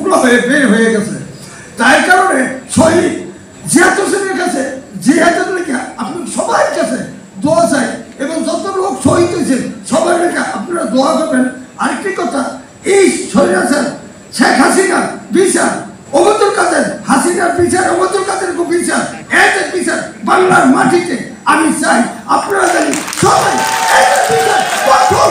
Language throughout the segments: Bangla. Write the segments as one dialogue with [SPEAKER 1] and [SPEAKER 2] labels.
[SPEAKER 1] উপলা হয়ে বের হয়ে গেছে। তাই কারণে শহীদ জিয়াউর হোসেনের কাছে জিহাদের লেখা আপনি সবাই কাছে দোয়া চাই এবং যত লোক শহীদ হয়েছেন সবাই লেখা আপনারা দোয়া করবেন। আরেকটি কথা, এই স্বৈরাচার শেখ হাসিনার বিচার, অবৈধ কাদের হাসিনার বিচার, অবৈধ কাদের বিচার, এদের বিচার বাংলার মাটিতে আমি চাই আপনারা জানি সবাই এদের বিচার কঠোর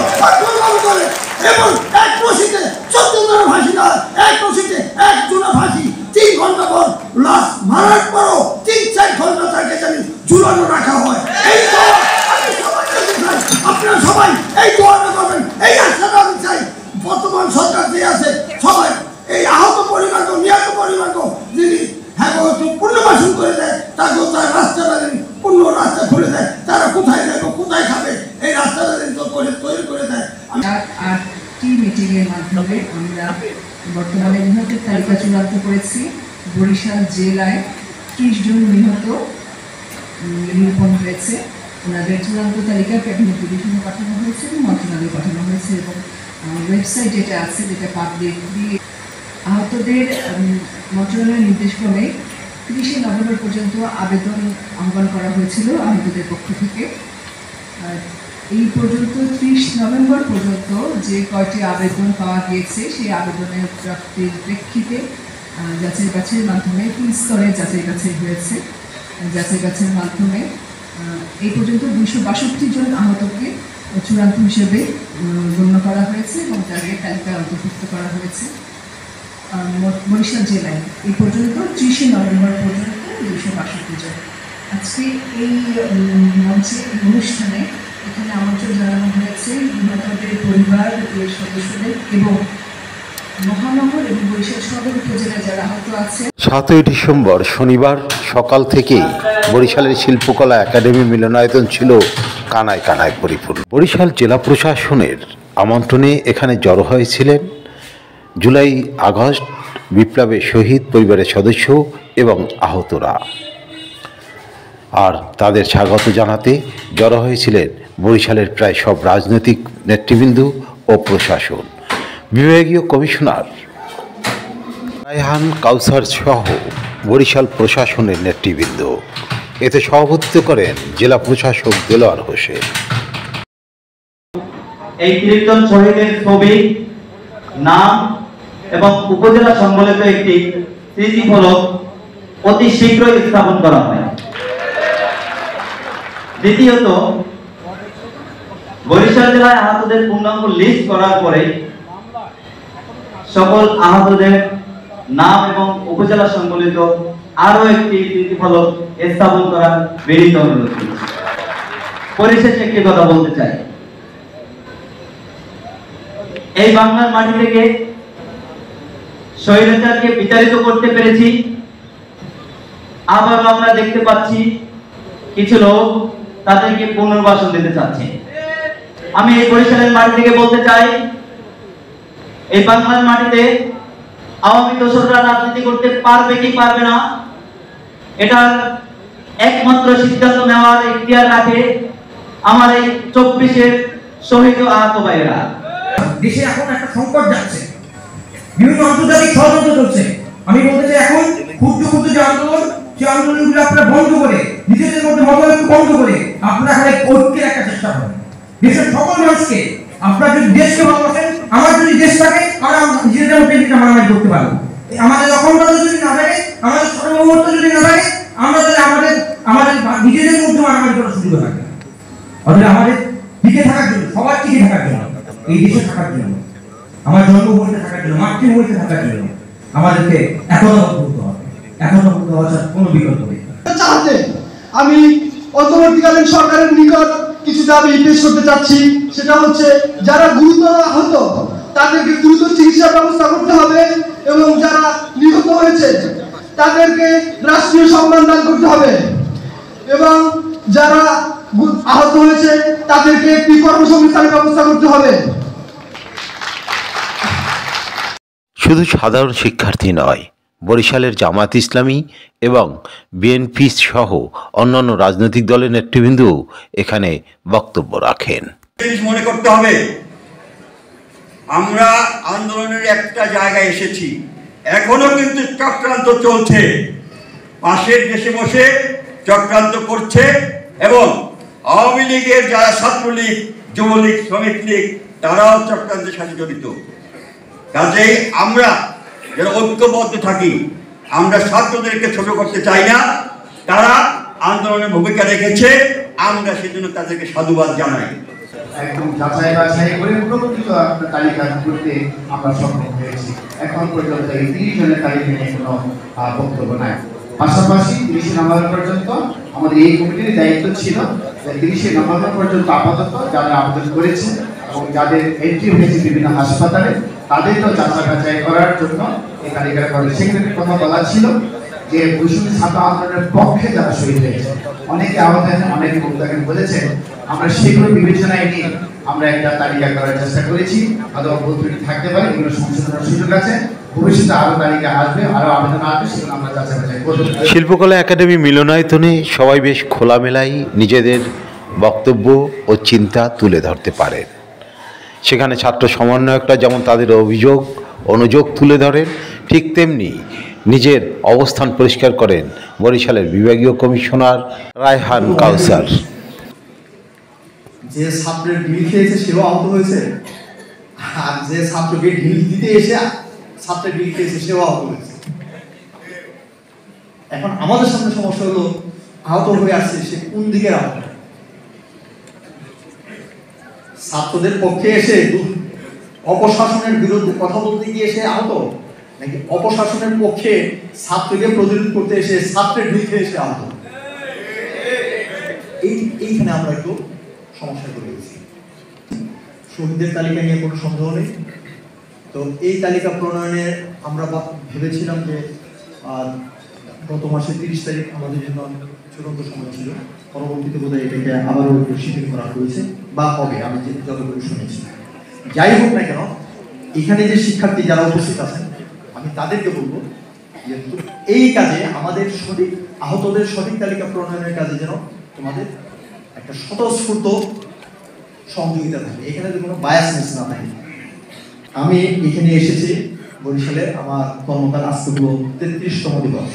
[SPEAKER 1] করে এবং এক রশিতে 14 জন ফাঁসি না, এক রশিতে 1 জোড়া ফাঁসি 3 ঘন্টা পর লাশ মারার পরও 3-4 ঘন্টা তাকে জানি ঝুলানো রাখা হয়। এই দোয়া আমি সবাই কাছে চাই, আপনারা সবাই এই দোয়াটা করবেন, এই আশাটা আমি চাই। বর্তমান সরকার যে আছে সবাই এই আহত পরিবারকে নিহত পরিবারকে যিনি হ্যাঁ পুনর্বাসন করে দেয় তাকে তার রাস্তাটা পূর্ণ রাস্তা খুলে দেয়, তারা কোথায় যাবে কোথায় খাবে এই রাস্তাটা তৈরি করে দেয়।
[SPEAKER 2] 8টি মিটিংয়ের মাধ্যমে আমরা বর্তমানে নিহতের তালিকা চূড়ান্ত করেছি। বরিশাল জেলায় 30 জন নিহত নিরূপণ হয়েছে। ওনাদের চূড়ান্ত তালিকা ক্যাবিনেট ডিভিশনে পাঠানো হয়েছে এবং মন্ত্রণালয়ে পাঠানো হয়েছে এবং ওয়েবসাইট যেটা আছে যেটা পাবলিকলি আহতদের মন্ত্রণালয়ের নির্দেশক্রমে 30 নভেম্বর পর্যন্ত আবেদন আহ্বান করা হয়েছিল আহতদের পক্ষ থেকে। এই পর্যন্ত 30 নভেম্বর পর্যন্ত যে কয়টি আবেদন পাওয়া গিয়েছে সেই আবেদনের প্রাপ্তির প্রেক্ষিতে যাচাই বাছাইয়ের মাধ্যমে 3 স্তরে যাচাই বাছাই হয়েছে। যাচাই বাছাইয়ের মাধ্যমে এই পর্যন্ত 262 জন আহতকে চূড়ান্ত হিসেবে গণ্য করা হয়েছে এবং তাদের তালিকায় অন্তর্ভুক্ত করা হয়েছে। বরিশাল জেলায় এই পর্যন্ত 30 নভেম্বর পর্যন্ত 262 জন। আজকে এই মঞ্চে অনুষ্ঠানে এখানে আমন্ত্রণ জানানো হয়েছে নিহতদের পরিবার সদস্যদের এবং মহানগর এবং বরিশাল সদর উপজেলায় যারা আহত আছে।
[SPEAKER 3] 7ই ডিসেম্বর শনিবার সকাল থেকেই বরিশালের শিল্পকলা একাডেমি মিলনায়তন ছিল কানায় কানায় পরিপূর্ণ। বরিশাল জেলা প্রশাসনের আমন্ত্রণে এখানে জড়ো হয়েছিলেন জুলাই আগস্ট বিপ্লবে শহীদ পরিবারের সদস্য এবং আহতরা, আর তাদের স্বাগত জানাতে জড়ো হয়েছিলেন বরিশালের প্রায় সব রাজনৈতিক নেতৃবৃন্দ ও প্রশাসন, বিভাগীয় কমিশনার রায়হান কাউসার সহ বরিশাল প্রশাসনের নেতৃবৃন্দ। এতে সভাপতিত্ব করেন জেলা প্রশাসক দেলোয়ার হোসেন।
[SPEAKER 4] এই 30 জন শহীদের ছবি, নাম এবং উপজেলা সম্বলিত একটি স্মৃতিফলক অতি শীঘ্রই স্থাপন করা হয়। দ্বিতীয়ত, বরিশাল জেলায় আহতদের পূর্ণাঙ্গ লিস্ট করার পরে সকল আহতদের নাম এবং উপজেলা সম্বলিত আরো একটি স্মৃতিফলক স্থাপন করার বিনীত অনুরোধ করছি। পরিশেষে একটি কথা বলতে চাই, এই বাংলার মাটি থেকে স্বৈরাচারকে বিতাড়িত করতে পেরেছি। আবার আমরা দেখতে পাচ্ছি কিছু লোক তাদেরকে পুনর্বাসন দিতে চাচ্ছে। আমি এই বরিশালের মাটি থেকে বলতে চাই, এই বাংলার মাটিতে আওয়ামী দোসররা রাজনীতি করতে পারবে কি পারবে না, এটার একমাত্র সিদ্ধান্ত নেওয়ার ইখতিয়ার রাখে আমার এই 24-এর শহীদ ও আহত ভাইয়েরা।
[SPEAKER 5] দেশে এখন একটা সংকট যাচ্ছে, বিভিন্ন আন্তর্জাতিক ষড়যন্ত্র চলছে। আমি বলতে চাই এখন ক্ষুদ্র ক্ষুদ্র যে আন্দোলন, সেই আন্দোলনগুলো আপনারা বন্ধ করে নিজেদের মধ্যে মতভেদ বন্ধ করে আপনারা এখানে ঐক্যের একটা চেষ্টা করেন। দেশের সকল মানুষকে আপনারা যদি দেশকে ভালোবাসেন, আমার যদি দেশ থাকে আমরা নিজেদের মধ্যে এটা মারামারি করতে পারবো। আমাদের অখণ্ডতা যদি না থাকে, আমাদের সার্বভৌমত্ব যদি না থাকে, আমরা তাহলে আমাদের নিজেদের মধ্যে মারামারি করার সুযোগ থাকে। অতএব আমাদের টিকে থাকার জন্য, সবার টিকে থাকার জন্য, এই দেশে থাকার জন্য, আমার জন্মভূমিতে থাকার জন্য, মাতৃভূমিতে থাকার জন্য আমাদেরকে একতাবদ্ধ হতে হবে। একতাবদ্ধ হওয়ার কোনো বিকল্প নেই।
[SPEAKER 6] আমি অন্তর্বর্তীকালীন সরকারের নিকট কিছু দাবি পেশ করতে চাচ্ছি। সেটা হচ্ছে, যারা গুরুতর আহত তাদেরকে দ্রুত চিকিৎসা ব্যবস্থা করতে হবে এবং যারা নিহত হয়েছে তাদেরকে রাষ্ট্রীয় সম্মান দান করতে হবে এবং যারা আহত হয়েছে তাদেরকে একটি কর্মসংস্থানের ব্যবস্থা করতে হবে।
[SPEAKER 3] শুধু সাধারণ শিক্ষার্থী নয়, বরিশালের জামায়াত ইসলামী এবং বিএনপি সহ অন্যান্য রাজনৈতিক দলের নেতৃবৃন্দ এখানে বক্তব্য রাখেন।
[SPEAKER 7] মনে করতে হবে, আমরা আন্দোলনের একটা জায়গায় এসেছি, এখনো কিন্তু চক্রান্ত চলছে, পাশের দেশে বসে চক্রান্ত করছে এবং আওয়ামী লীগের যারা ছাত্রলীগ, যুবলীগ, শ্রমিক লীগ তারাও চক্রান্তের সাথে জড়িত। কাজেই আমরা যারা ঐক্যবদ্ধ থাকি, আমরা ছাত্রদেরকে ছোট করতে চাই না। তারা আন্দোলনের ভূমিকা রেখেছে, আমরা সেজন্য তাদেরকে সাধুবাদ জানাই।
[SPEAKER 8] একদম যাচাই বাছাই করে প্রকৃত আপনার তালিকা করতে আমরা সক্ষম হয়েছি। এখন পর্যন্ত এই 30 জনের তালিকা নিয়ে কোনো বক্তব্য নাই। পাশাপাশি 30 নভেম্বর পর্যন্ত আমাদের এই কমিটির দায়িত্ব ছিল যে 30 নভেম্বর পর্যন্ত আপাতত যারা আবেদন করেছে এবং যাদের এন্ট্রি হয়েছে বিভিন্ন হাসপাতালে তাদেরকেও যাচাই বাছাই করার জন্য এই তালিকাটা করে। সেখানে কথা বলা ছিল যে বৈষম্য ছাত্র আন্দোলনের পক্ষে যারা শহীদ হয়েছে, অনেকে আহত হয়েছেন, অনেকে বক্তাকে বলেছেন, আমরা সেগুলো বিবেচনায় নিয়ে আমরা একটা তালিকা করার চেষ্টা করেছি। অথবা ভুল ত্রুটি থাকতে পারে, এগুলো সংশোধনের সুযোগ আছে, ভবিষ্যতে আরো তালিকা আসবে, আরো আবেদন আসবে, সেগুলো আমরা যাচাই বাছাই করব।
[SPEAKER 3] শিল্পকলা একাডেমি মিলনায়তনে সবাই বেশ খোলামেলাই নিজেদের বক্তব্য ও চিন্তা তুলে ধরতে পারেন। সেখানে ছাত্র সমন্বয়করা যেমন তাদের অভিযোগ অনুযোগ তুলে ধরেন, ঠিক তেমনি নিজের অবস্থান পরিষ্কার করেন বরিশালের বিভাগীয় কমিশনার রায়হান কাউসার।
[SPEAKER 9] যে ছাত্রের ঢিল খেয়েছে সেও আহত হয়েছে, আর যে ছাত্রকে ঢিল দিতে এসে ছাত্রের ঢিল খেয়েছে সেও আহত হয়েছে। এখন আমাদের সামনে সমস্যা হলো আহত হয়ে আসছে সে কোন দিকে আহত? ছাত্রদের পক্ষে এসে অপশাসনের বিরুদ্ধে কথা বলতে গিয়ে সে আহত, নাকি অপশাসনের পক্ষে ছাত্রকে প্রতিরোধ করতে এসে ছাত্রের ঢিল খেয়ে এসে আহত? এইখানে আমরা একটু সমস্যা করে গেছি। শহীদদের তালিকা নিয়ে কোনো সন্দেহ নেই। তো এই তালিকা প্রণয়নে আমরা ভেবেছিলাম যে গত মাসের 30 তারিখ আমাদের জন্য চূড়ান্ত সময় ছিল। পরবর্তীতে বোধহয় এটাকে আবারও একটু শিথিল করা হয়েছে বা হবে, আমি যতটুকু শুনেছি। যাই হোক না কেন, এখানে যে শিক্ষার্থী যারা উপস্থিত আছেন আমি তাদেরকে বলবো যে এই কাজে আমাদের সঠিক আহতদের সঠিক তালিকা প্রণয়নের কাজে যেন তোমাদের একটা স্বতঃস্ফূর্ত সহযোগিতা থাকে, এখানে যে কোনো বায়াসনেস না থাকে। আমি এখানে এসেছি বরিশালে, আমার কর্মকাল আজকে হলো 33তম দিবস,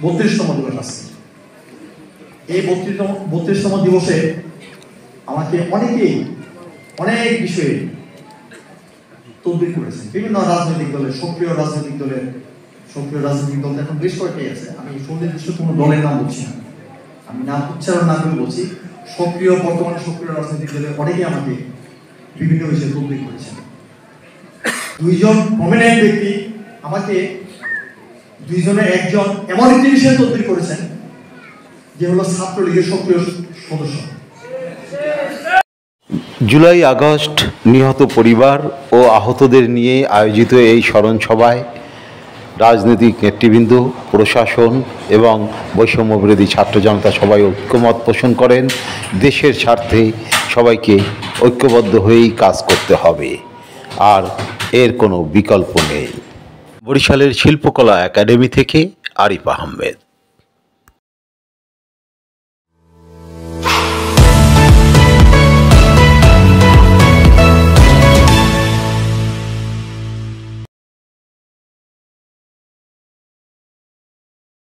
[SPEAKER 9] 32তম দিবস আজকে। এই 32তম দিবসে আমাকে অনেকেই অনেক বিষয়ে তদবির করেছেন, বিভিন্ন রাজনৈতিক দলের, সক্রিয় রাজনৈতিক দল এখন বেশ কয়েকটাই আছে। আমি সুনির্দিষ্ট কোনো দলের নাম বলছি না, আমি নাম উচ্চারণ না করে বলছি, বর্তমানে সক্রিয় রাজনৈতিক দলের অনেকেই আমাকে বিভিন্ন বিষয়ে তদবির করেছেন। 2 জন প্রমিনেন্ট ব্যক্তি আমাকে 2 জনের একজন এমন একটি বিষয়ে তদবির করেছেন যে হলো ছাত্রলীগের সক্রিয় সদস্য।
[SPEAKER 3] জুলাই আগস্ট নিহত পরিবার ও আহতদের নিয়ে আয়োজিত এই স্মরণ সভায় রাজনৈতিক নেতৃবৃন্দ, প্রশাসন এবং বৈষম্যবিরোধী ছাত্র জনতা সবাই ঐক্যমত পোষণ করেন। দেশের স্বার্থে সবাইকে ঐক্যবদ্ধ হয়েই কাজ করতে হবে, আর এর কোনো বিকল্প নেই। বরিশালের শিল্পকলা একাডেমি থেকে আরিফ আহমেদ।